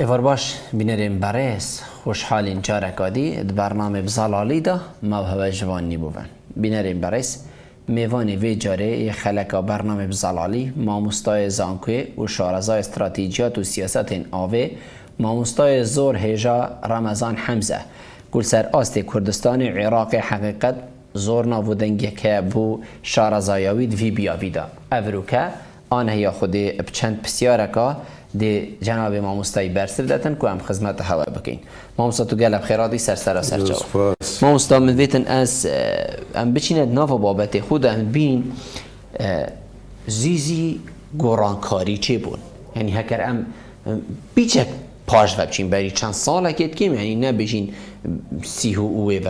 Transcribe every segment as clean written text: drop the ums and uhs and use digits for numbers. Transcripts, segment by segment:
ایوار باش بینریم برس خوشحالین چارکادی برنامه بزالالی دا موهبه جوانی بودن بینریم برس میوانی وی جاره خلقا برنامه بزالالی ماموستای زانکوی و شارزای استراتیجیات و سیاست آوه ماموستای زور هیجا رمضان حمزه گل سر آست کردستان عراق حقیقت زور نابودنگی که بو شارزایاوی دوی بیاویدا افروکه آنه یا خودی بچند پسیارکا دی جناب ماموستای برسر داتن که هم خدمت هوا بکین ماموستا تو گل بخیراتی سر جواب ماموستا من ویتن از ام بچیند ناف بابت خود هم بین زیزی گورانکاری چه بون یعنی هکر ام بیچک پاش و بچین بری چند ساله که کم یعنی نه بچین 30 و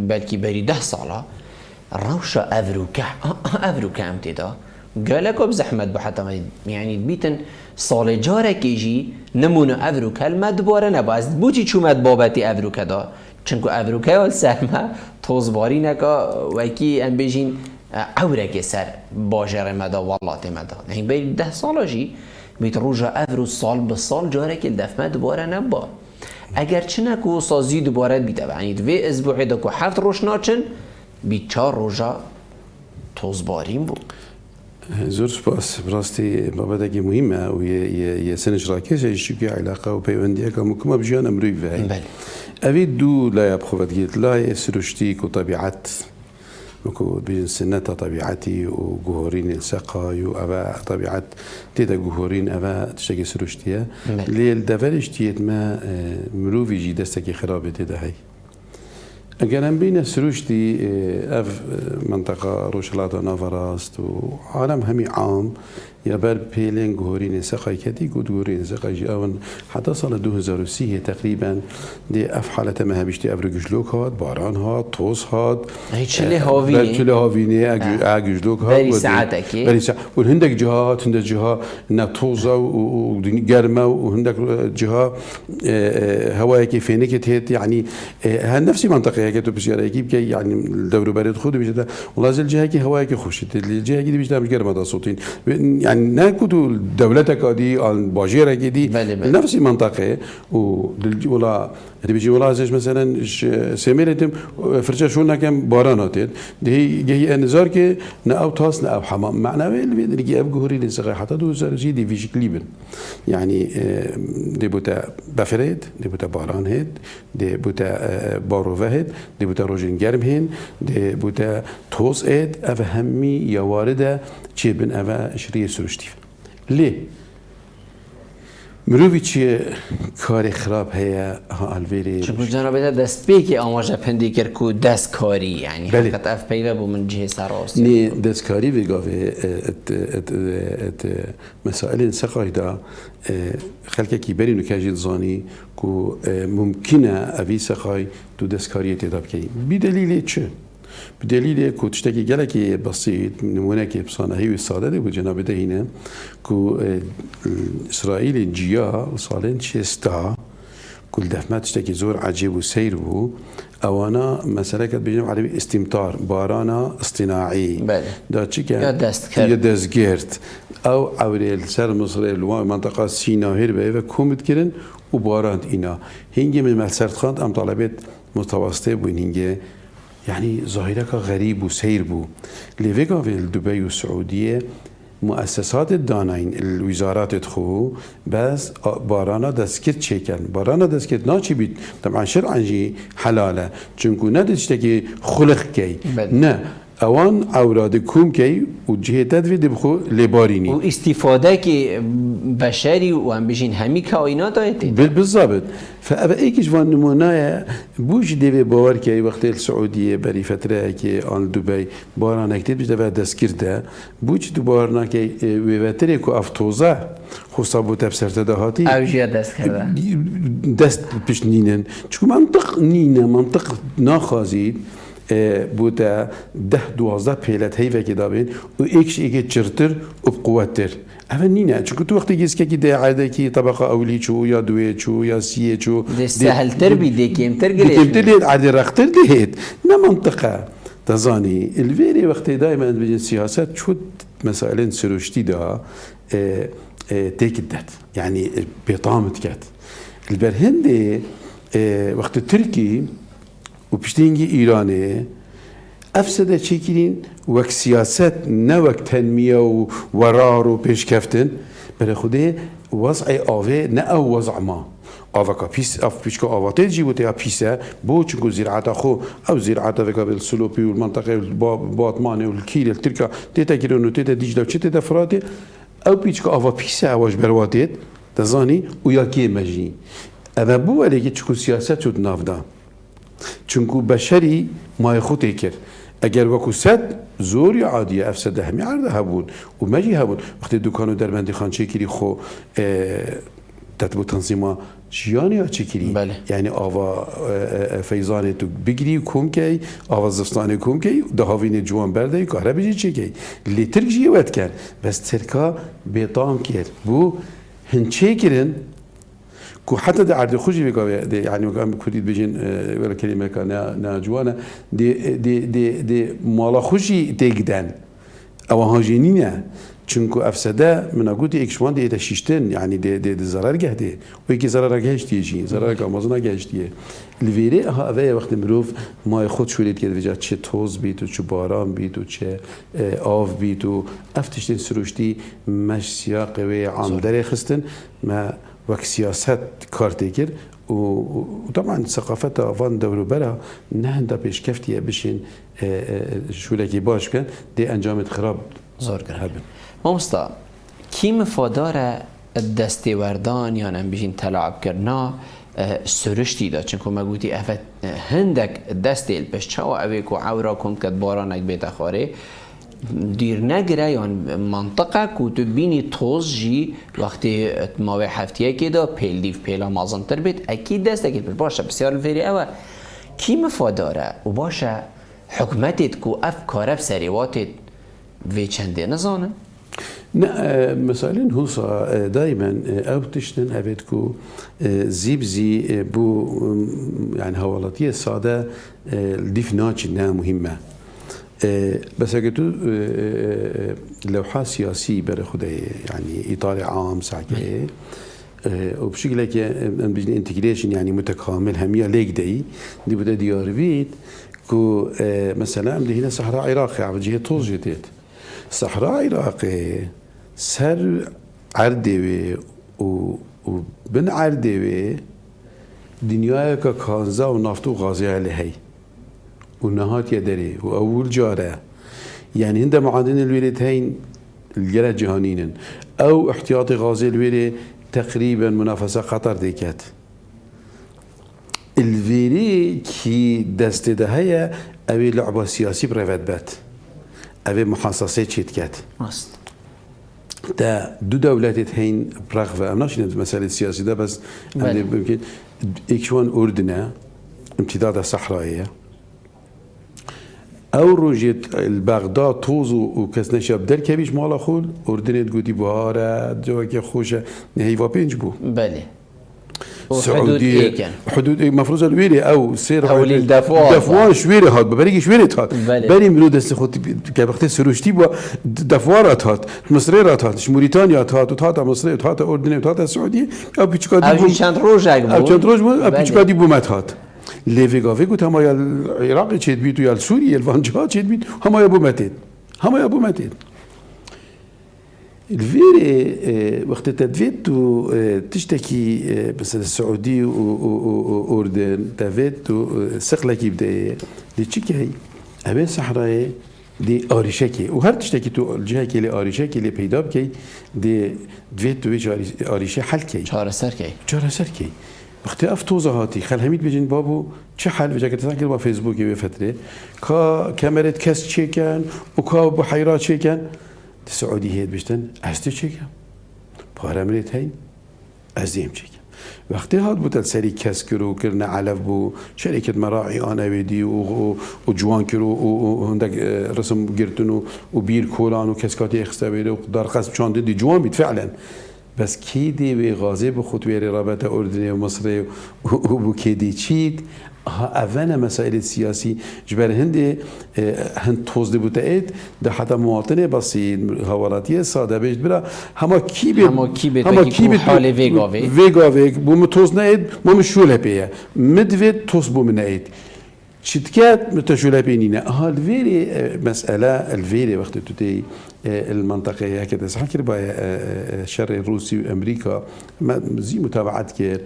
بلکی بری 10 ساله روشا افروکه ام تیدا قالك بزحمت بحتى يعني بيتن صال جارك يجي نمونه افروكا المدباره نباز بوتي شو مدبابتي افروكا دا چنكو افروكا والسلمة توزباري نكا وكي ام بيجين عورك سر باجر مدا والله مدا يعني بين 10 سال جي بيت روجا افرو سال بالسال جارك الدف مدباره نبا اگر چنكو سازي دوباره بيتا يعني دوي اسبوعي دكو 7 روش ناچن بيت 4 روجا توزبارين بو زور سپاس براستی بابتکی مهمه و یه سنش راکش ایشکی علاقه و پیوندیه که مکمل بجیان امروی وای. بله. اوی دو لایه بخواد گیت لایه سرشتی که طبیعت مکو بین سنت طبیعتی و جوهرین سقای و اوه طبیعت تیدا جوهرین اوه تشکی سرشتیه. لیل دفرش تیت ما مروی جی دستی خرابه تیدا هی. اگر هم بین سروشتی اف منطقه روشلاتا نافراست و عالم همی عام یا بر پیلن گهورین سقای کدی گود گهورین سقای جاون حتی سال 2030 تقریبا دی اف حالت ما همیشتی افرو گجلوک هاد باران هاد توس هاد چله هاوینه چله هاوینه گجلوک هاد بری ساعت کی بری ساعت و هندک جهات نتوزا و گرمه و هندک جها هوایی که فینه که يعني هالنفسي منطقه هيك تو بسياره يجيب كي يعني الدور بارد خود بيجي والله زي الجهه كي هواي كي خوشت الجهه كي بيجي تعمل كرمه صوتين يعني ناكو دولتك دي باجيره دي نفس المنطقه ولا بيجي ولا زي مثلا سميرتم فرجه شو كم بارانات دي هي انذار كي ناو تاس ناو حمام معناه اللي بيجي اب جهوري لسه حتى دو زي دي فيش كليبن يعني دي بوتا بفريد دي بوتا باران هيد دي بوتا باروفهد دي بوتا روجين گرم هين دي بوتا توس اد افهمي يا وارده چه بن اوا شريه سرشتي ليه مروی چی کار خراب هیا الویری چون جناب دست بی که آماجه پندی کرد کو دست کاری یعنی حقیقت اف پیوه بو من جه سراست نی دست کاری ویگاوه ات مسائل سقای دا خلک کی برینو کاجیل زانی کو ممکنه اوی سقای تو دست کاری تداب کی بدلیل چه بدلیل که تشتکی گلکی بسیط نمونه که بصانهی و ساده بود جناب دهینه که اسرائیل جیا سالن چستا كل دفمات تشتكي زور عجيب وسير بو اوانا مسألة كانت بيجنب عربي استمطار بارانا اصطناعي دا تشيكا يا دزگرت او عوري سر مصر المنطقة سينا هربه و كومت كرن و باراند اینا هنگي من ملسرت خاند ام طالبت متوسطه بو هنگي يعني ظاهرة غريب وسير بو لفيقا في دبي والسعودية مؤسسات الدانين الوزارات تخو بس بارانا دسكت شكل بارانا دسكت ناشي بيت طبعا شرعا جي حلالة چونكو ندشتكي خلق كي نه اوان اوراد کوم کی و جهه تدوید بخو لبارینی و استفاده که بشری و هم بجین همی کائنات آیتی بالضبط فابا ایکش وان نمونه بوش دیوی باور که وقت السعودیه بری فتره که آن دبی باران اکتید بجده و دست کرده بوش دو بارنا که ویوتره که افتوزه خصابو تفسرته دهاتی اوجیه دست کرده دست پیش نینن چون منطق نینه منطق ناخازید بوده 10-12 پیلت هیوه که دابین و ایکش ایک چرتر و بقوتر اول نینه چون تو وقتی گیس که ده عاده کی طبقه اولی چو یا دوی چو یا سیه چو ده سهل تر بی ده کمتر گلیش کمتر لید عاده رختر دهید نه منطقه تزانی الویری وقتی دائما بجن سیاست شد مسائل سروشتی ده تيكدت يعني بيطامت كات البرهندي وقت التركي وبشتينجي إيراني أفسد شكلين وك سياسات نوك تنمية وورار وبيش كفتن بل خده وضع آوه نه او وضع ما آوه که پیس اف پیش که آواته جیبوته یا پیسه بو چونکو زراعت خو او زراعت وکا بالسلوپی و المنطقه باطمانه و الكيل التركا تيتا كيرون و تيتا ديجلا و تيتا فراتي او پیش که آوه پیسه اواش برواتید دزانی و یا که مجنی اما بو علیه چونکو سیاست شد نافده چونکو بشری مای خود تکر اگر وکو صد زور یا عادیه افسده همی عرضه هبون و مجی هبون وقتی دکانو در بندی خانچه کری خو تطبو تنظیما جیانی یا چه کری بله. یعنی آوا فیضان تو بگیری و کم کی آوا زفستانی کم کی دهاوین جوان برده کاره بجی چه کی لیتر جی ود کرد بس ترکا بیطام کرد بو هنچه کرن كو حتى ده عرض خوشي بيقى يعني مقام كوديد بيجين ولا كلمة كان ناجوانا دي مالا خوشي تيجدن او هاجينينا چونكو افسده من اقولي اكشوان دي تشيشتن يعني دي ضرر جهده ويكي ضرر جهشتي جي ضرر كامازون جهشتي الفيري ها اوه وقت مروف ما خود شولید کرد وجه چه توز بیت و چه باران بیت و چه آف بیت و افتشتن سروشتی مش سیاق و عامدر خستن ما وك سياسات كارتيكر وطبعا ثقافة فان دورو برا نهندا بيش كفتية بشين شو لكي باش كان دي انجامت خراب زور هبن مامستا كي مفادار الدستي وردان يعني بيجين تلاعب كرنا سرشتي دا چنكو ما قوتي افت هندك الدستي البش چاو اويكو عورا كنت كد بارانك بيت اخاري دیر نگره یا منطقه که تو بینی توز جی وقتی ماوی هفتیه که دا پیل دیف پیلا مازن تر بید اکید دست اکید بید باشه بسیار الفیری اوه کی مفاداره و باشه حکمتت که افکاره بسریواتت وی چنده نزانه؟ نه مثلا هوسا دائما او تشتن ابد كو زيبزي بو يعني هوالاتيه ساده الديف ناتش انها مهمه بس اگه تو لوحه سیاسی برای خود يعني اطار عام ساكي وبشكل که بيجي انتجريشن يعني متكامل همية ليك دي بده ديار بيت كو مثلا اللي هنا صحراء عراقي على جهه طوز جديد صحراء عراقي سر عردوي وبن عردوي دنيا كازا ونفط وغازي عليه ونهات يدري وأول جارة يعني هند معادن الولايتين الجلد جهانين أو احتياطي غازي الولاية تقريبا منافسة قطر ديكات الفيري كي دست ده هي أبي لعبة سياسي بريفت بات أبي محاصصة شيتكات ده دو دولات هين براغ وأمناش مسألة السياسي ده بس ممكن إكشوان أردنا امتداد الصحراءية او روجيت البغداد توز وكاس نشاب در كبيش مالا خول اردنت قوتي بهارة جواكي خوشة نهيفا بينج بو بله سعودية حدود مفروض الويري او سير او دفوان شويري هات ببريك شويري هات بري ملو دست خود كبختي سروشتي بو دفوارات هات مصريرات هات موريتانيا هات وهات مصر وهات اردن وهات السعودية او بيچكادي بو چند روز او چند روز او بيچكادي بو مت هات ليفيغافي قلت هما يا العراق تشيد بيتو يا سوريا الفانجا تشيد بيت هما يا بومتين هما يا بومتين الفيري وقت تدفيتو تشتكي مثلا السعودي واردن تدفيتو سقلكي بدايه دي تشكي ابي صحراء دي آريشكي وهر تشتكي تو الجهه كي لي آريشكي اللي بيدا بكي دي دفيتو ويش آريشه حل كي چهار سر كي وقتی افتوزهاتی خل همید بجین بابو چه حل بجا که تذکر با فیسبوکی به فتره کا کامرت کس چیکن و کا بحیرات چیکن سعودی هید بشتن استی چیکن پارامریت هین ازیم چیکن وقتی هات بودن سری کس کرو کرن علف بو شرکت مراعی آن ویدی و جوان کرو و هندک رسم گرتن و بیر کولان و کسکاتی اخسته بیده و در قسم چانده دی جوان بید فعلا بس كيدي وغازي بخط ويري رابطة أردنية ومصرية وكيدي تشيد أفنا مسائل السياسي جبر هند توز دي بوتايد ده حتى مواطنة بسيط هواراتية ساده بيجد برا هما كي حال ويغاوي ويغاوي بوم توز نايد بوم شوله بيه مدفيد توز بوم نايد شتكات متشوله بينينا الفيري مسألة الفيري وقت تتي المنطقة هكذا صح كده بقى الشر الروسي وأمريكا زي متابعات كير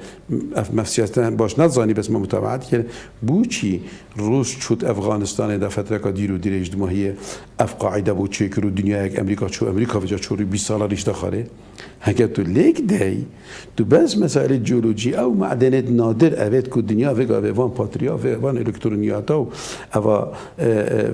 ما في سياسة باش نظاني بس ما متابعات كير بوشي روس شوت أفغانستان ده فترة كديرو ديريج ما هي قاعدة بوشي كرو الدنيا أمريكا شو أمريكا في جات شوري 20 سال ريش دخله هكذا تو ليك داي تو بس مسائل الجيولوجي أو معدنات نادر أبد كو الدنيا في فان باتريا في فان إلكترونيات أو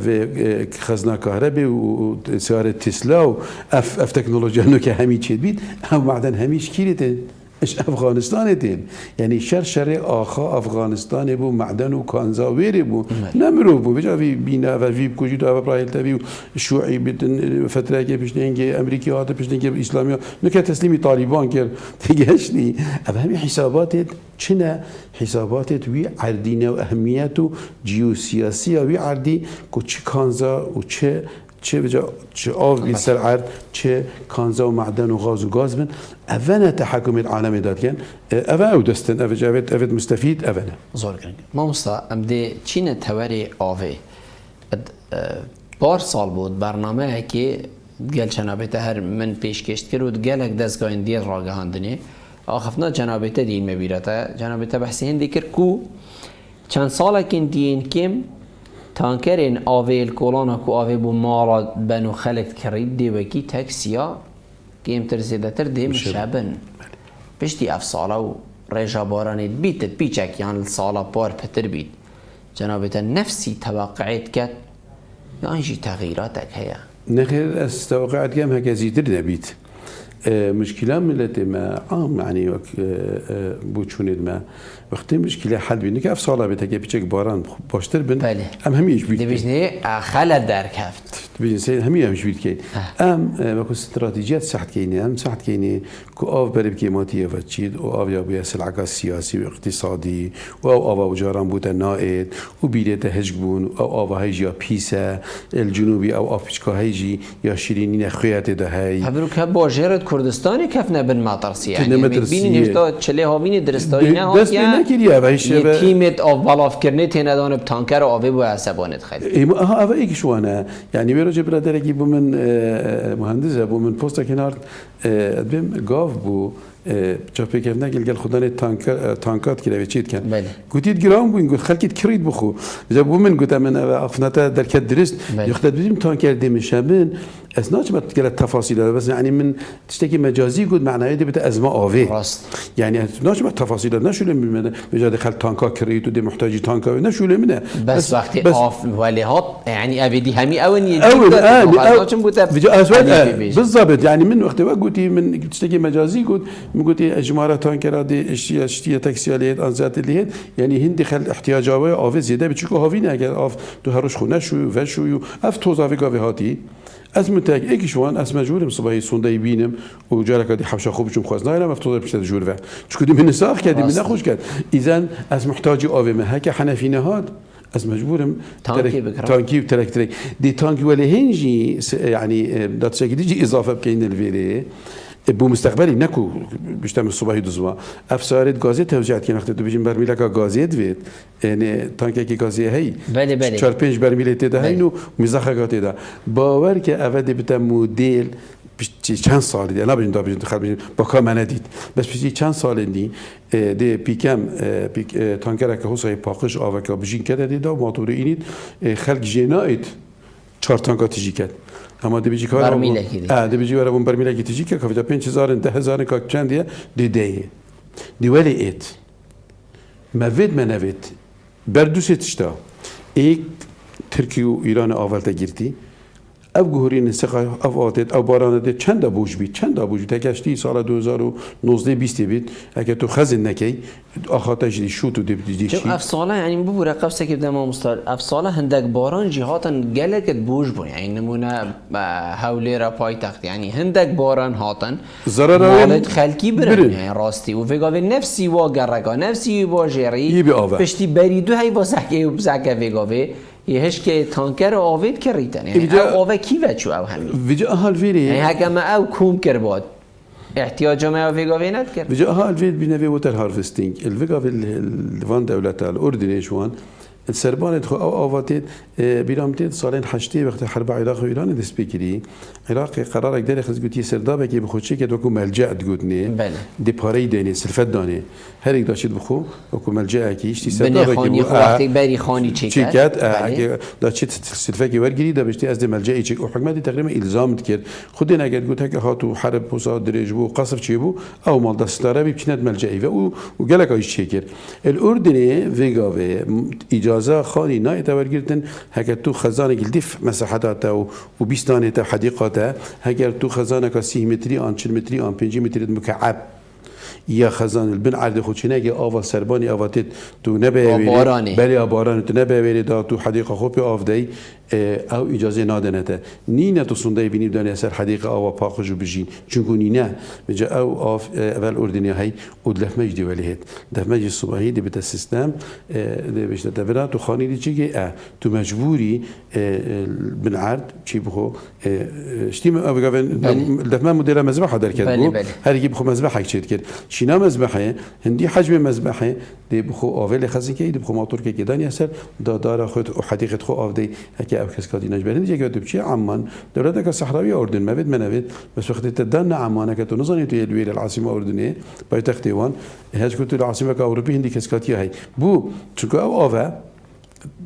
في خزنة كهرباء وسيارة تسلا اف تكنولوژیا نو که همی چید بید هم معدن همیش کیریده اش افغانستان دین یعنی شر آخا افغانستان بو معدن و کانزا ویری بو نمرو بو بجا بینا و ویب کجی تو ابراهیل تبی شیوعی بدن فتره که پیشنهنگ امریکی هات پیشنهنگ اسلامی نو که تسلیمی طالبان کرد دیگهش نی اما همین حسابات چنه حسابات وی عردینه و اهمیت و جیوسیاسی وی عردی کو چه کانزا و چه بجا چه آب بیشتر عرض چه کانزا و معدن و غاز و گاز من اونا تحکم العالم داد کن اونا او دستن اونا جاوید اونا مستفید اونا زور کنگ ما مستا ام ده چین توری آوه بار سال بود برنامه که گل جنابت هر من پیش کشت کرد گلک دستگاه اندیر را گهاندنی آخفنا جنابت دین مبیرته جنابت بحثی هندی کرد کو چند ساله کن دین کم تانکرین آویل کولانا کو آوی بو مالا بنو خلق کرید دی وکی تاکسیا که امتر زیده تر دی مشابن پشتی اف سالا و ریجا بارانید بیتت بیچک یعنی سالا بار پتر بید جنابتا نفسی توقعیت کد یا انجی تغییراتک هیا نخير استوقعت كم هكا زيدر نبيت مشكلة ملتي ما عام يعني بوچوند ما وقتی مشکل حل بینی اف سالا بته که پیچک باران باشتر بن بله همیش بید دبیجنی خلل در کفت دبیجنی همیش بید که وکو استراتژیات ساعت کینه ساعت کینه کو آب بری بکیماتیه و چید و آب یا بیا سلعه سیاسی و اقتصادی و آب و جاران بوده نائد و بیرت هجگ بون و آب هیج یا پیسه الجنوبی او آفریقا هیجی یا شیرینی نخویات ده هی خبرو که باجرت کردستانی کف نبن مطرسی یعنی ببینین هشتا چله هاوینی درستایی نه ها نکریه و یه تیمت آف بالاف کرنه تینه دانه بتانکر آوی بو عصبانت خیلی ها اوه ایک شوانه یعنی بیرو برادرکی بو من مهندسه بو من پوستا کنار بیم گاف بو چاپی که نگل گل خدانه تانکات کلا بچید کن گویید گرام بو این خلکت کرید بخو جب بو من گویدم من افناتا درکت درست یخت بدیم تانکر دمیشمن از ناچ ما تقول التفاصيل بس يعني من تشتكي مجازي قد معناه يدي بتا أزمة آوي يعني ناچ ما التفاصيل نشوله من بجا دخل تانكا كريت ودي محتاج تانكا نشوله منه بس وقت آف وليهات يعني أبدي همي أول بالضبط يعني من وقت قلتي من تشتكي مجازي قد قلتي إجمارة تانكرا دي اشتيا تاكسياليات أنزات اللي هي يعني هندي خل احتياج آوي زيادة بتشكو هافين أجر آف تو هروش خونه شو وشو أف توزا في قافي هاتي از متاك ايكشوان از مجبورم صباحي سونداي بينم وجارك دي حبشه خوب چون خوازنا انا مفتوض بشت جور و چكو دي من ساخ كدي من نخوش كد اذا از محتاج اوي ما هكا حنفينه هاد از مجبورم تانكي وتركتري دي تانكي ولا هنجي يعني دات شكل دي اضافه بكين الفيري بو مستقبلی نکو بیشتر صبحی دوزوا افسارت گازی توجیهات که وقتی تو بیشتر برمیل که گازیت وید یعنی تانکی که گازی هی بله 4-5 برمیل تیده هی نو مزخرف تیده باور که اولی بته مدل چند سالی دی نبودیم تا بیشتر خرابیم با کام ندید بس بیشتر چند سال دی دی پیکم تانکر که حسای پاکش آور که بیشتر کرده دیده و موتور اینید خلق جنایت 4 تانکا تیجی کرد اما دی بیچاره برمیله کردی دی بیچاره اون برمیله کی تیجی که کافی 5000 10000 کا چندیه دی ولی ایت ما وید من نوید بردوست اشتا ایک ترکیه و ایران آورده گرتی او گهورین سقای افاتت او بارانت چند بوج بید چند بوج بید تکشتی سال 2019 20 بید اگه تو خزن نکی آخاتش دی شو تو دی شوف افصاله يعني ببورا قفسه که دم مستر افصاله هندك باران جهاتن گلک بوج بون يعني نمونه هولی را پایتخت يعني هندك باران هاتن مالت خلکی برن يعني راستی و وگاوی نفسی وا گرگا نفسی وا جری پشتی بریدو هی با زکه و زکه وگاوی یهش که تانکر آوید کریتن يعني آوه کی وچو او همین ویجا اهل ویری يعني هکم او کوم کر باد احتیاج ما ویگاوی ند کرد ویجا اهل وید بینوی ووتر هارفستینگ الویگاوی الوان دولت الاردنی شوان السربان خو او آواتید بیرامتید سالین حشتی وقت حرب عراق و ایران دست بگیری عراق قرار اقدر خز گویی سردابه که بخوچی که تو ملجأ دگودنی دی پاری دینی سلفت دانی هر یک داشتید بخو و ملجأ کی اشتی سردابه که وقتی بری خانی چیکت اگه داشتید سلفت کی ورگیری دا بشتی از دی ملجأ چیک و حکومت تقریبا الزام کرد خود این اگر گوته که هاتو حرب مصادره بو قصف چی بو او مال دستاره بکنت ملجأی و گلک ایش چیکر الاردنی ویگاوی اجازه خانی نه تورگیرتن هکر تو خزانه گلدیف مساحتاته و بیستانه حدیقاته هکر تو خزانه که 30 متری آن 40 متری آن 5 متری مکعب یا خزان البن عرض خودشینه که آوا سربانی آواتت تو نبیاری بله باران تو نبیاری دا تو حدیقه خوبی آفدی او اجازه نادنته نینه تو سنده بینیم دانی سر حدیقه آوا پاخشو بجین چونکو نینه بجا او آف اول اردنیا هی او دلفمج دی ولیهت دلفمج صبحی دی بتا سیستم دی بشته تبرا تو خانی دی چیگه تو مجبوری بن عرض چی بخو شتیم او بگاون دلفمج مدیر مذبح در کرد بو هر کی بخو مذبح چید کرد شینا مذبحه هندی حجم مذبحه دی بخو اول خزی کی دی بخو موتور کی دانی سر دار خود حدیقه خو آفدی که او کس کادی نجبرین دیگه که تو عمان دولت که صحراوی اردن ما بد منوید بس وقتی تدان عمانه که تو نزانی تو الویل العاصمه اردنیه پایتخت ایوان هج كنت العاصمه كاوروبي هندي كس کاتیا هی بو چون او آوا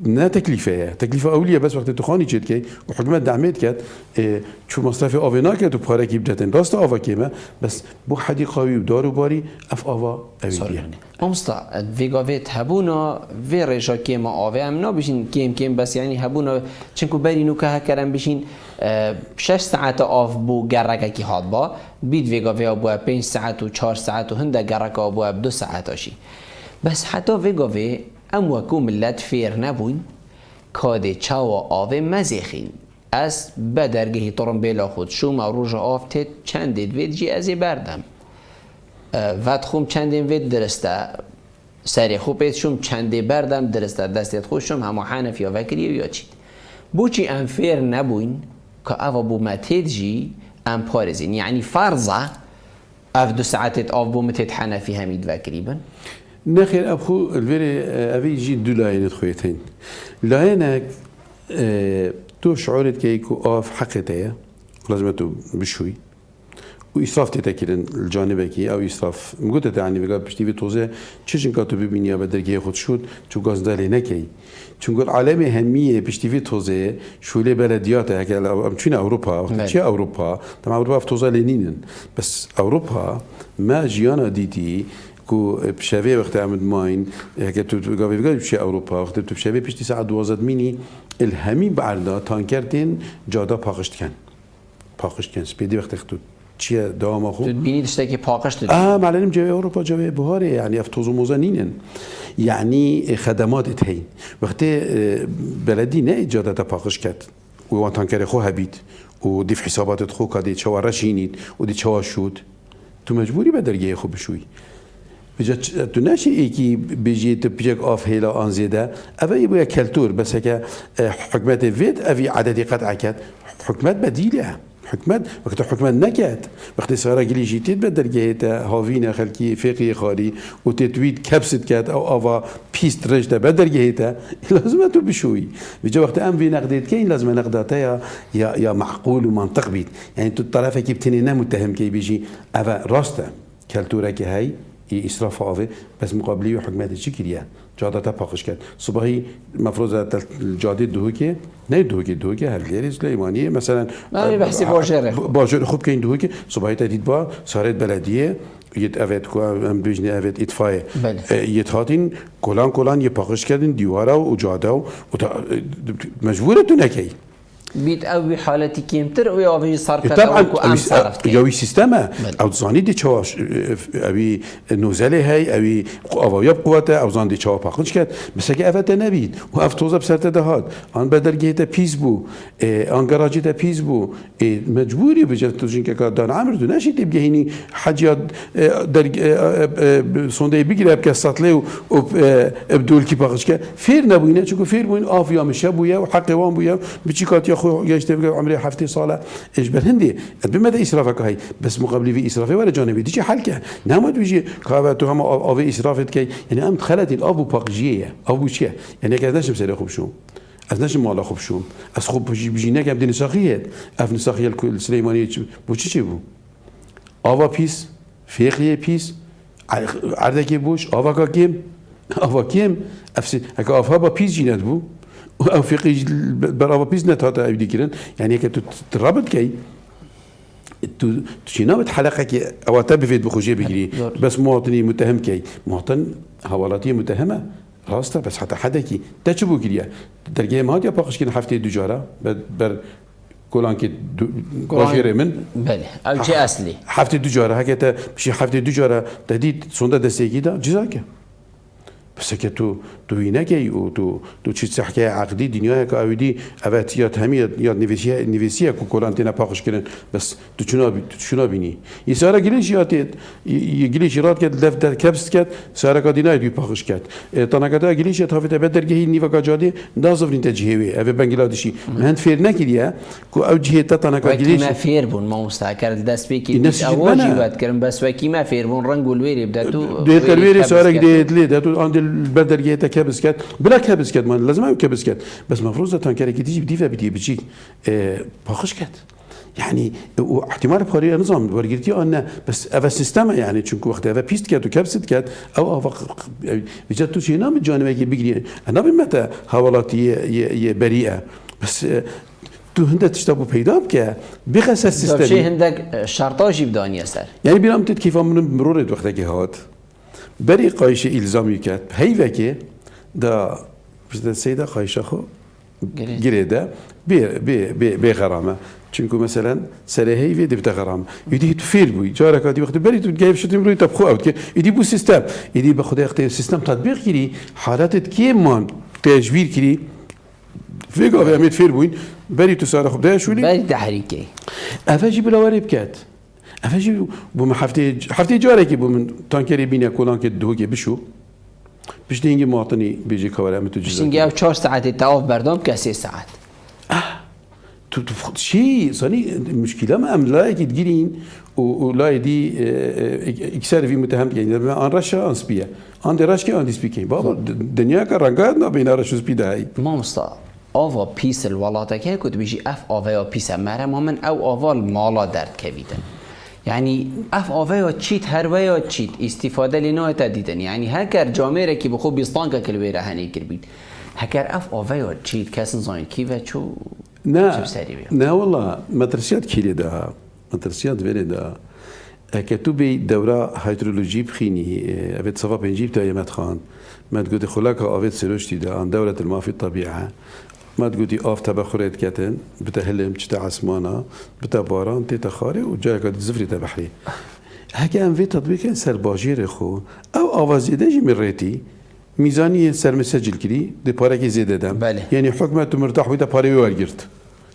نه تکلیفه اولیه بس وقتی تو خانی چید که و حکومت دعمت کرد چون مصرف آوینا که تو پاره کی بدتن راست آوا کیمه بس بو حدیقاوی و دارو باری اف آوا اولیه امستا ویگاویت هبونا وی رجا کیما آوه هم نبیشین کیم بس یعنی هبونا چنکو برینو که هکرم بشین 6 ساعت آف بو گرگه کی هاد با بید ویگاوی آبوه 5 ساعت و 4 ساعت و هنده گرگه آبوه 2 ساعت آشی بس حتی ویگاوی ام وکو ملت فیر نبوین کاده چاوا آوه مزیخین از بدرگهی طرم بیلا خود شوم او روژا آف تید چندید وید جی ازی بردم ود خوم چندین وید درسته سری خوب ایت شوم چندی بردم درسته دستیت خوش شوم همه حنف یا وکری یا چید بوچی ام فیر نبوین که او بو متید جی ام پارزین یعنی فرضه اف 2 ساعتت آف بو متید حنفی همید وکری بن نخير أبخو الفيري أبي يجي دو لاين تخويتين لاينك تو شعورت كيكو آف حقيقية لازم تو بشوي وإسراف تتكلن الجانبكي أو إسراف مقولت تعني بقى بشتي في توزع تشين كاتو ببينيا بدرجة خود شود تو غاز دالي نكي چون عالم همية بشتي في توزع شولي بلديات هكذا أمشينا أوروبا شيء أوروبا طبعا أوروبا في توزع لينين بس أوروبا ما جيانا ديتي کو بشوی وقت عمد ماین که تو قابل بگذاری بشه اروپا وقت تو بشوی پیشتی ساعت 12 مینی الهمی بعدا تانکرتین جادا پاکشت کن سپیدی وقت تو چیه دوام آخو تو بینی دشته که پاکشت معلوم جوی اروپا جوی بهاره یعنی افتوز و موزنینن یعنی خدمات هی وقت بلدی نه جادا پاکش کرد و تانکر خو هبید و دیف حسابات خو کادی چوا رشینید و دی چوا شود تو مجبوری به درگه خو بشوی تو نشی ایکی بيجي تبيجك آف هيلا آنزيدا أبا يبغى كالتور بس هكا حكمت فيد أبي عددي قطع كات حكمت بديلة حكمت وقت حكمت نكات وقت صار جلي جيتيت بدل جهته هافينا خلكي فقي خالي وتتويد كبست كات أو أفا بيست رجده بدل جهته لازم تو بشوي بيجي وقت أم في نقدت كين لازم نقدتها يا معقول ومنطق بيت يعني تو الطرف كي بتنينا متهم كي بيجي أبا راسته كالتورة كي هاي إسراف آوه بس مقابلی و حکمت چی کریه جادتا پاکش کرد صبحی مفروض الجاده دوهکه نه دوهکه هر لیری سلیمانیه مثلا بحثی باجر خوب که این دوهکه صبحی تدید با سارت بلدیه یت اوت کو ام بیجنی اوت اطفای یت هاتین کلان یه پاکش کردین دیوارا و جاده و مجبورتون نکی بيت أو حالتي كيمتر أو يا صرفة طبعا أو صرفت يوي سيستما او زاني دي تشواش ابي نوزله هي ابي او يبقوته او زان دي تشوا باخش كات بس كي افت نبيد واف توزا بسرت دهات ان بدل جيتا بيس بو ان جراجي تا بيس بو مجبوري بجت تجين كدان عمر دو نشي تبقى هني حاجات در سونده بيجري بكساتله وبدول كي باخش كات فير نبوينه چكو فير بوين اف يا مش بويا وحق وان بويا بتشيكات يا خو جايشت عمري حفتي صاله ايش بالهندي بمدى اسرافك هاي بس مقابل في اسرافي ولا جانبي دي حلقه نعم تجي كابا تو هم او اسرافت كي يعني ام خلت الابو باقجيه ابو شيء يعني كذاش مسألة خوب شو از نش مالا خوب شو از خوب بيجي نك بدي نساخيه اف نساخيه السليمانيه بو چي بو اوا بيس فقيه بيس عردك بوش اوا كيم اوا كيم افسي هكا افها با بيس جينات بو او فقيه برا بيس نتاتا ايدي كيرن يعني هيك تربط كي تشينامت حلقة كي أو تبفيد بخوجي بيجري بس مواطني متهم كي مواطن حوالاتي متهمة راسته بس حتى حدا كي تشبو كريا درجة ما هادي باقش كنا حفتي دجارة بر كلان كي باجير من بله أو شيء أصلي حفتي دجارة هكذا بشي حفتي دجارة تهديد صندة دستيكي دا جزاك بس که تو اینکه او تو چیز حکای عقدی دنیای که آویدی اوتیات همی یا نویسیه که کلانتینا پاکش کردن بس تو چنا بینی این سارا گلیش رات کرد لفت در کبست کرد سارا کادینای دوی پاکش کرد تناکتا گلیش تافت بدر گهی نیو کاجادی نازفرین تجهیوی او بنگلادشی من فیر نکریه که او جهت تناکتا گلیش ما فیر بون ما مستعکرد دست بیکی اواجی باد کردن بس وکی ما فیر بون رنگ الویری بداتو دوی الویری سارا گدید لی داتو آن بدر جهته كبس كات بلا كبس كات ما لازم أو كبس كات بس مفروض تانكر كي تيجي بديفا بتجي باخش كات يعني احتمال بخاري نظام ورجيتي أنا بس أفا سيستم يعني شنكو وقت أفا بيست كات وكبست كات أو أفا بجد شيء نام الجانب كي بيجري أنا بمتى حوالاتي بريئة بس تو هنده تشتابو پیدا بکه بخص السيستم شيء هندك شرطاجي بدانية سر يعني بينام تد كيف من مرور وقت كي هات بري قايشه الزامي كات هي وكي دا بس سيدا قايشه خو جريده بي غرامه چونكو مثلا سره هي في دبت غرامه يدي تفير بوي جارك هادي وقت بري تجيب شتي مروي تبخو اوت يدي بو سيستم يدي باخد اختي سيستم تطبيق كري حالات كيمان تجوير كري فيقا في اميد فير بوين بري تسار خو بدا شولي بري تحريكي افاجي بلا وري بكات افاجي بو حفتي جارك بو من تانكري بينا كولان كي دوكي بشو بش دينجي مواطني بيجي كوارع متوجه بش دينجي 4 ساعات التواف بردام كاسي ساعات تو شيء صني المشكله ما املاك تجرين ولا دي اكثر في متهم يعني ان رشا ان سبيا ان رشا ان سبيكين بابا الدنيا كرنقاتنا بين رشا سبيدا هاي ما مصطفى آوا پیس الولاته که کد بیشی اف آوا پیس مره من او آوا مالا درد کویدن يعني اف آوا چیت هر ویا چیت استفاده لنوع تدیدن يعني هکر جامعه کی بخو بیستان که کلویره هنی کربید هکر اف آوا چیت کسن زاین کی و چو نا والله مدرسيات كيلي ده مدرسيات فيري ده كتبي دورة هيدرولوجي بخيني أبيت صفا بنجيب تايمات خان ما تقولي خلاك أبيت سيروشتي ده عن دورة الماء في الطبيعة ما تقولي آف تبخرات كاتن بتهلم تشتا عسمانا بتباران تتخاري وجاك زفري تبحري هكا أم في تطبيق سرباجير خو أو أوازي داجي من ريتي ميزانية سر مسجل كري دي بارك زيادة دم بله. يعني حكمة مرتاح ويدا باري وارجرت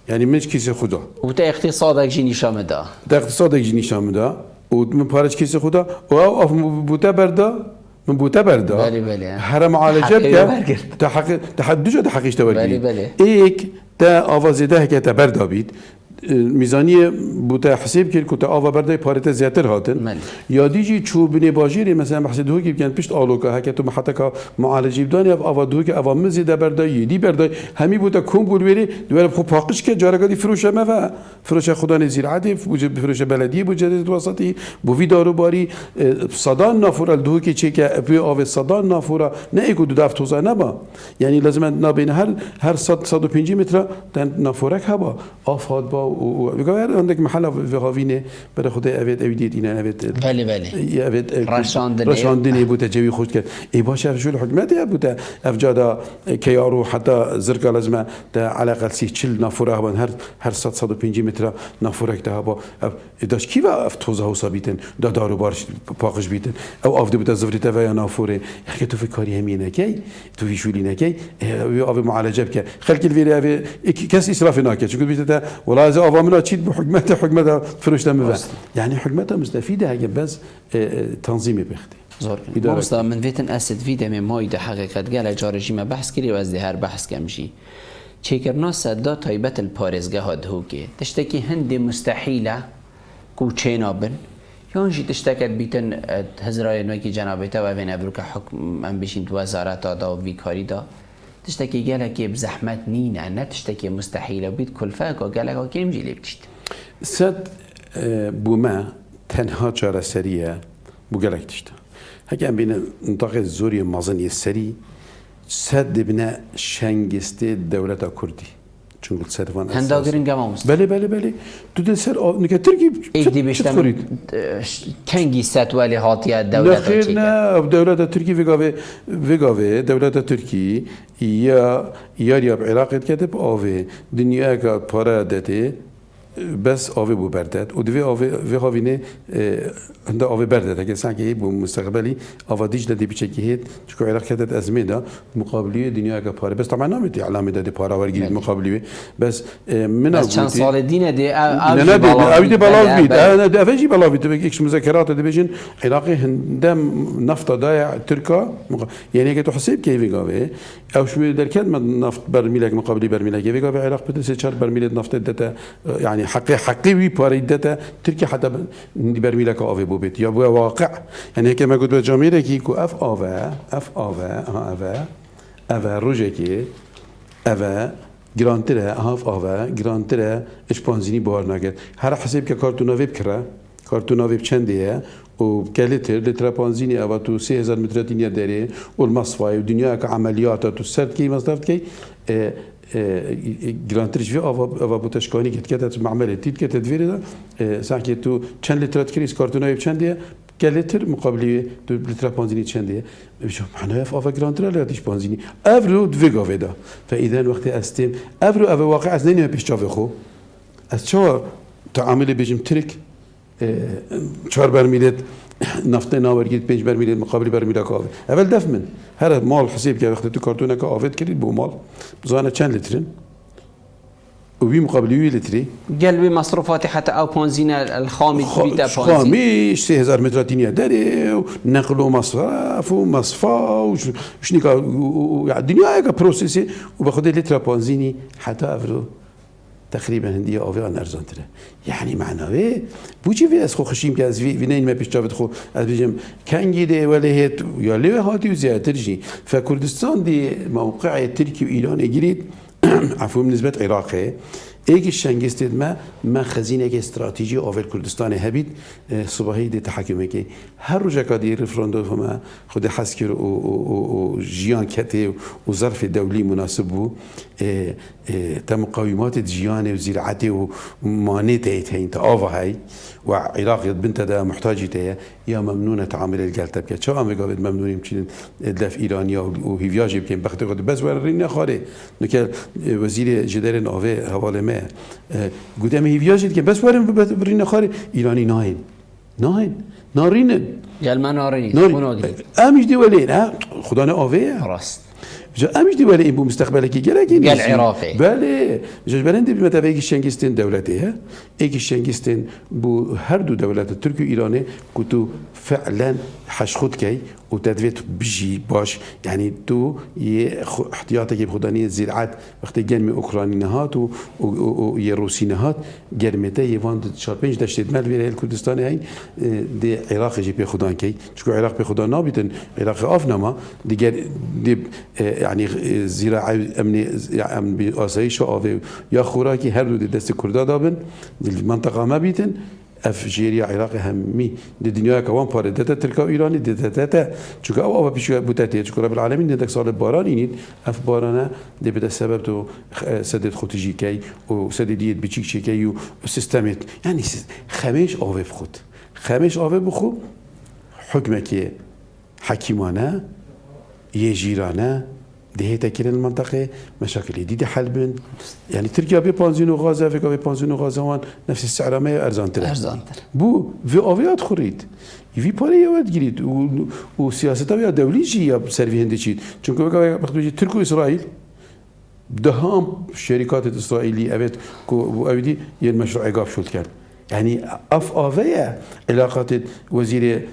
يعني مش كيس خدا وتا اقتصادك جي نشام دا ده اقتصادك جي نشام دا ومن بارش كيس خدا او بوتا بردا من بوتا بردا بله هر معالجات تحدجه تحقيش تورجي بله ايك تا آوازي ده هكا بردا بيت میزانی بوده حساب کرد که تا آوا برده پارت زیاتر هاتن یا دیجی چوبنی باجیری مثلا بحث دوه که بیان پشت آلوکا هک تو محطه که معالجه بدانی آوا دوه که آوا مزیده برده یدی برده همی بوده کم بولویری دوباره خو پاکش که جارگادی فروشه ما فروشه خدا نزیر عادی فروشه بلدیه بوجه وسطی بوی دارو باری صدان نافورا دوه که چه که بی آو صدان نافورا نه ایکو دو دفت توزا نبا یعنی لازم نبین هر 150 متر تن نافورک هبا آفاد با و بگویم عندك محل في هاوینه برای خود اوید اویدید اینا اوید بله اوید رشاندنی بود جوی خوش کرد ای باشه شو الحكمات بود افجادا کیارو حتی زرقا لازم ده على الاقل 40 نافوره هون هر 150 متر نافوره که با داش کی و افتوزه حسابیتن دا دارو بارش پاقش بیتن او افده بود زفرت و یا نافوره اخی تو فکری همینه کی تو في شولي نكي أو معالجة بك خلك الفيديو أبي كاس إسراف ناكي شو قلت بيتا والله إذا أفهمنا تشيد حكمتها فروش تم يعني حكمتها مستفيدة هي بس تنظيمي بيختي زور مصطفى من فيتن أسد فيدا من مايد حقيقة قال جارجي ما بحث كري وازدي هر بحث كمشي چیکرنا صدا تایبت الپارزگاه هدهوكي تشتكي هندي مستحيلة كو چينابن يونجي تشتكت بيتن هزراي نوكي جنابته و بين ابروك حكم ام بيشين وزارات دا و بيكاري دا تشتكي قالك بزحمت نينا نه تشتكي مستحيلة بيت كلفاك وقالك كيم جي لبتشت سد بوما تنها چاره سريه بو قالك تشتا هكا بين نطاق الزوري مازني السري سد بنا شنگسته دولت كردي چون قلت سرفان هندا گرین گمامست بله تو ده سر نکه ترکی ایدی بیشتر کنگی ست ولی هاتیه دولت ترکی نه دولت ترکی وگاوه دولت ترکی یا بعراق کتب آوه دنیا که پاره داده بس آوه بو بردد و دوی آوه هاوینه هنده آوه بردد اگه سنگه بو مستقبلی آوه دیج دادی بیچه که هید چکو عراق کدد ازمه دا مقابلی دنیا که پاره بس طبعا نامیدی علامه داده پاره ورگیرید مقابلی بس من بس چند سال دینه دی اوی بالاو بید اوی بالاو بید تو بگیش مذاکرات دی بجن عراقی هنده نفت دای ترکا یعنی اگه تو حساب که ویگاوه او شو در کلمه نفت برمیلک مقابلی برمیلک ویگاوه عراق بده سه چهار برمیل نفت داده يعني حقي باريدتا تركي حتى برميلا كافي بوبيت يا واقع يعني هيك ما قلت بالجميله كي كو اف افا روجيكي افا جرانترا هاف افا جرانترا ايش بانزيني بار ناقد هر حسب كارتونا ويب كرا كارتونا ويب چنديه وكالتر لترا بانزيني افا تو 3000 متر دنيا داري والمصفاي ودنيا كعمليات تو سرد كي مصدر كي گرانترش وی آوا بوتشکانی که معمله تید که تدویره ده سعی تو چند لیترات کریس کارتونای چندیه که لیتر مقابلی دو لیتر پانزینی چندیه میشه معناه آوا گرانتر لیترش پانزینی افرو دویگاوه ده فایدن وقتی استیم افرو آوا واقع از نینه پیش جاوه خو از چه تعامل بیشم ترک 4 برمیلت نفت ناورگید 5 برمیل مقابل برمیل کاوه اول دف من هر مال حساب که وقتی تو کارتونه که آفت کردید بو مال بزانه چند لیترن و بی مقابلی لیتری قلبي مصروفاتي حتى او بنزين الخامي بيتا خامي 3000 متر دنيا داري ونقل ومصرف ومصفى وشنيكا الدنيا هيك بروسيسي وباخذ لتر بنزيني حتى افرو تقريبا هندية أوفي أنا أرزانتره يعني معناه بوجي في أسخو خشيم كاز في نين ما بيشتغل خو أبيجم كان جدي ولا هيت يا ليه هاتي وزيادة ترجي فكردستان دي موقع تركي وإيران إجريد عفوا بالنسبة عراقي ایک شنگستید ما خزینه که استراتژی آور کردستان هبید صبحی دی تحکمه که هر روز کادی رفراندوم ما خود حسکر و جیان کته و ظرف دولی مناسب بو تا مقاومات جیان و زراعت و مانیت هین تا آوا هی و عراق بنت دا محتاجی ته یا ممنوع تعامل الجلتب که چه آمریکا بد ممنونیم چین دف ایرانیا و هیویاجی بکن بخت خود بس ورین خاره نکه وزیر جدار ناوه حواله ما گفتم هیویاجی که بس ورین خاره ایرانی ناین نارینن قال ما نارینی امش دی ولی نه خدا نه آوه راست جا امش دی ولی این بو مستقبل کی گله کی قال عراقي بله جا برنده بمتابعه شنگستان دولته ایک شنگستان بو هر دو دولت ترکی و ایرانی کتو فعلا حشخود کی و تدویت بجی باش يعني تو احتياطك بخدانية زراعات وقت جرم أوكراني نهات و روسي نهات جرمته يوان شاربينج دشتت مال ويرا الكردستان هاي دي عراق جي بخدان كي شكو عراق بخدان نابتن عراق أفنما دي يعني زراعة أمن بآسايش آوه يا خوراكي هر دو دست كردا دابن دي المنطقة ما بيتن اف جيريا عراق همي دي دنيا كوان بار داتا تركا ايراني داتا چونك او بيش بوتاتي چونك رب العالمين دك صار باران ينيد اف بارانا دي بدا سبب تو سدد خوتجي كي وسدديت بيچيك شيكي وسيستمت يعني خميش اوه بخود خميش اوه بخو حكمك حكيمانه يجيرانه ده تكين المنطقة مشاكل جديدة حل بين يعني تركيا ببانزين وغازة أفريقيا ببانزين وغازة وان نفس السعر ما أرزان تر بو في أوفيات خريط في باري وقت جريد وسياستها ويا دولي جي بسرفي هندي شيء چونك بقى تركيا إسرائيل دهام شركات الإسرائيلية أبد كو أبدي المشروع عقاب شو كان يعني أفاوية علاقات وزير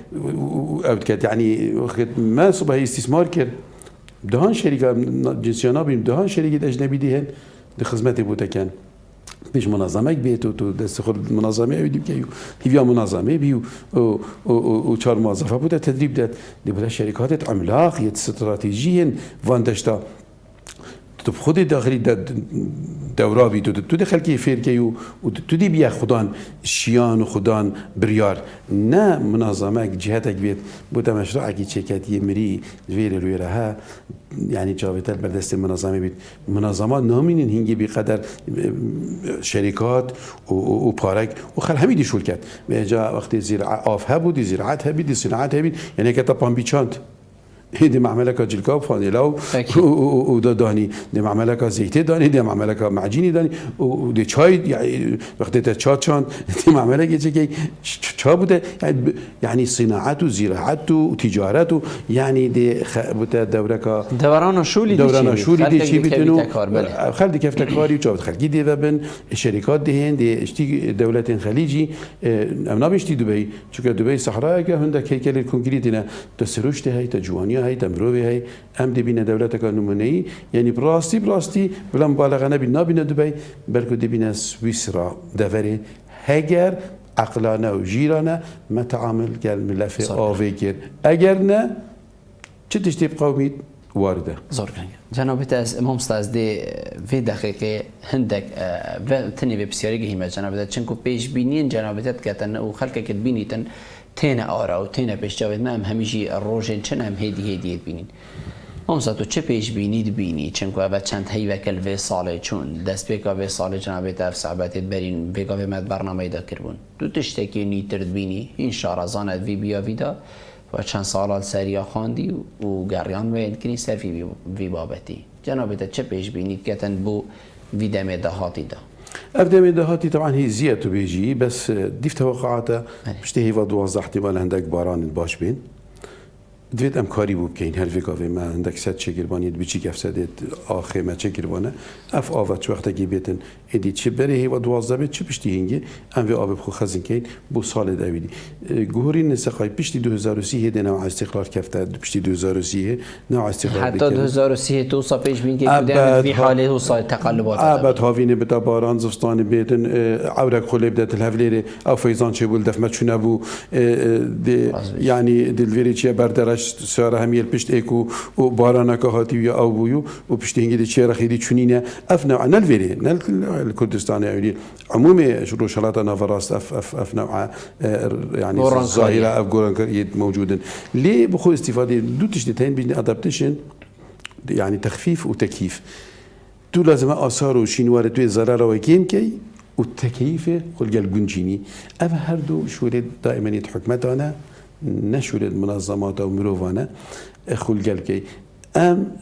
أبد يعني ما صبح استثمار كر دهان شركة جنسيانا بين دهان شركة أجنبي دهن دي خدمتي بوتا كان بيش منظمة بيت و دستخل منظمة بيدي بكيو هي منظمة بيو و چار موظفة بوتا تدريب دات دي بوتا شركات عملاق استراتيجيا فاندشتا تو خود داخلی دورابی تو داخل کی فیر کی و تو دی بیا خدان شیان و خدان بریار نه منظمه جهتك بيت بوده مشروع کی چکت یه مری ویر رویره ها يعني جاوبت البردست منظمه بيت منظمات نامين هنجي بقدر شركات وبارك وخل هميدي شو الكات جا وقت زراعة آف هبودي زراعتها بيدي صناعتها بيد يعني كتبان بيشانت دي معملك جلكاب فاني لو وده داني دي معملك زيت داني دي معملك معجيني داني ودي شاي يعني وقت تشاتشان دي معملك يجي شا بوده يعني صناعته زراعته وتجارته يعني دي بوده دوران شولي دي شي بيتنو خلدي كيف تكاري وجابت خلقي دي بن الشركات دهن دي اشتي دولتين خليجي امنا بيشتي دبي چونك دبي صحراء هندك هيكل الكونكريتنا تسروش هي تجوانيا هي تمروي هي ام دي بين دولتك نموني يعني براستي بلا مبالغه نبي دبي بلكو دي بين سويسرا دفري هجر عقلانه وجيرانه ما تعامل قال ملف اوفيكر اجرنا تشتي قومي وارده زورگان جنابت از امام استاد في دقیقه هندك تني بسياري هيما جنابت چنكو پیش بینین جنابت کتن او خلق کت بینیتن تینا آرا و تینا پیش جاوید ما هم همیشه روزن چن هم هدیه بینین امسا تو چه پیش بینید بینی چنکو اول چند هی وکل و ساله چون دست بیکا و ساله جنابت اف صعبتت برین بیکا و مد برنامه دا کربون تو تشتکی نیترد بینی این شارزانت وی بیا ویدا و چند سالال سریا خواندی و گریان وید کنی سر وی بابتی جنابت چه پیش بینید کتن بو ویدم دهاتی دا أبدأ دهاتي طبعا هي زيادة بيجي بس ديف توقعاتها بشتهي وضوز احتمال عندك باران باش بين دوید ام کاری بود که این هر ویگاوی ما عندك ست شکر بانید بیچی کف سدید آخه ما شکر بانه اف آوت وقتی که بیتن ادی چه بره و 12 بیت چه پشتی هنگی ام وی آب بخو خزن کین بو سال دویدی گوهری نسخای پشتی 2030 ده نوع استقرار کفته پشتی 2030 نوع استقرار حتی 2030 تو صاحبش بین که بودن في حاله وصل تقلبات ابد هاوینه بتا باران زفستان بیتن عورک خلی بدت الهفلیره او فیزان چه بول دفمت شونه بو يعني دلویری چه بردرش سيارة هميل بشت ايكو وبارانا كهاتي ويا او بويو وبشت هنجي دي شيرا خيدي تشونينا افنا نال فيري نال الكردستان يعني عمومي روشلاتا نافراست اف نوع يعني ظاهرة اف غوران موجودا ليه بخو استفادة دو تشتتين بين ادابتيشن يعني تخفيف وتكييف تو لازم اثار وشينوار توي ضرر وكيم كي والتكييف خلق الجنجيني اف هردو شوري دائما يتحكمتانا نشر المنظمات أو مروفانا خلق الكي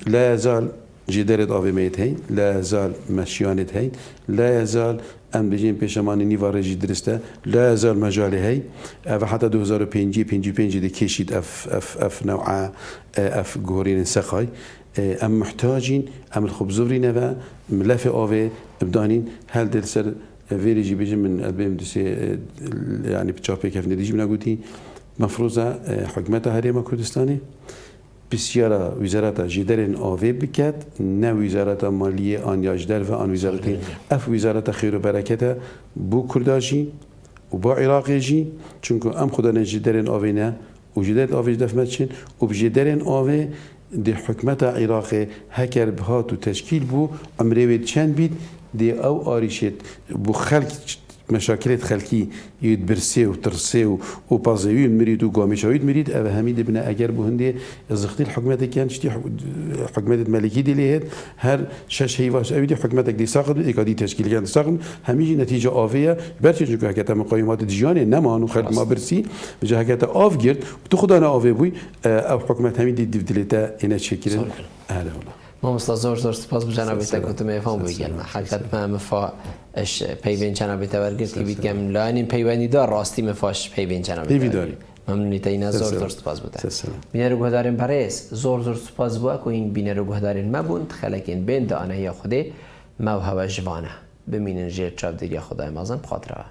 لا يزال جدارة آویمیت هی لا يزال مشيانت هی لا يزال بيجين بيشماني نيفارجي درسته لا يزال مجال هي وحتى 2005 دي كيشيد اف نوع اف جورين سقاي محتاجين الخبزورين و ملف آوه بدانين هل دلسر فيريجي بيجي من البيم دسي يعني بتشابي كيف نديجي من قوتي مفروضة حكومة هرم كردستاني بسیار وزارت جدرن آوی بکد نه وزارت مالیه آن یاجدر و آن وزارت اف وزارت خیر و برکت بو کرداجی و با عراقی جی چونکه ام خدا نجدرن آوی نه و جدرن آوی دفمت چین و بجدرن آوی دی حکمت عراق هکر بهات و تشکیل بو عمره چند بید دی او آریشت بو خلق مشاكل خلقي يتبرسي وترسي وبازيوي مريد وقامشاويد مريد أبا هميد ابن أجر بهندي زختي الحكومات كان شتي حكومات الملكية دي ليهت هر شش هيواش أبدي حكومتك دي ساقط إقادي تشكيل كان ساقط هميجي نتيجة آفية برشة جو هكذا مقايمات ديجاني نمان وخلق ما برسي بجا هكذا آف جرد بتاخد أنا آفي بوي أو حكومات هميد دي دلتا إن شكل هذا والله ما مستازور زور سپاس بجناب تکوت میفهم بگیرم حقیقت ما مفا اش پیوین جناب تورگرد که بیدگم لاین پیوانی دار راستی مفاش پیوین جناب تورگرد ممنونی تاینا زور سپاس بوده بینه رو گهدارین پریس زور سپاس بوا که این بینه رو گهدارین مبوند خلکین بین دانه یا خوده موهبه جوانه بمینن جیر چاب دیر یا خدای مازن بخاطره